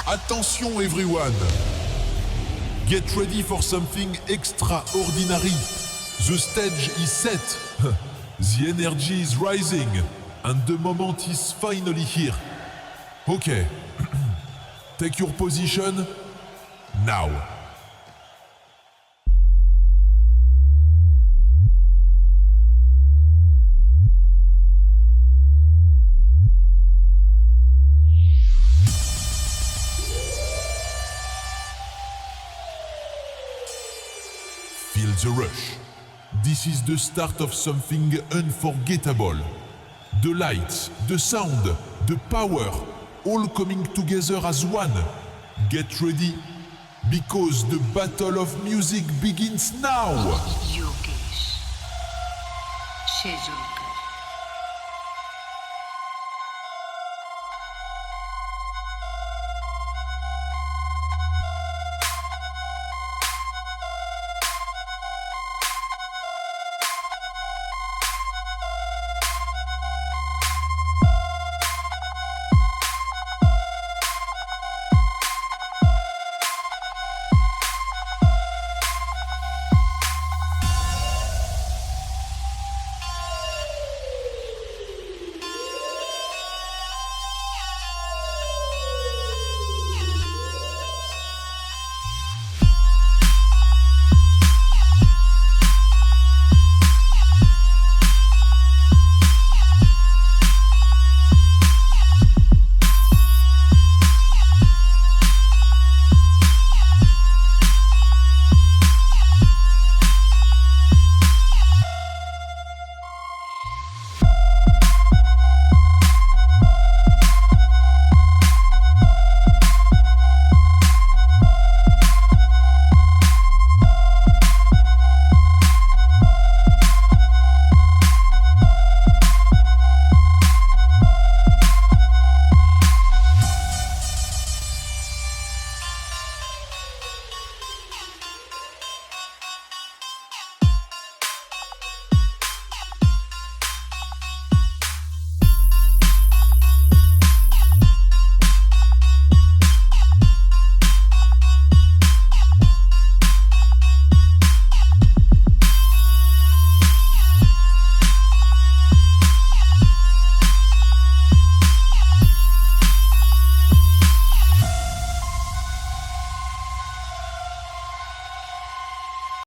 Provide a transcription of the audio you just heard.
Attention everyone! Get ready for something extraordinary. The stage is set. The energy is rising. And the moment is finally here. Okay. Take your position. Now. Feel the rush. This is the start of something unforgettable. The lights, the sound, the power, all coming together as one. Get ready, because the battle of music begins now! Yogesh. Schedule.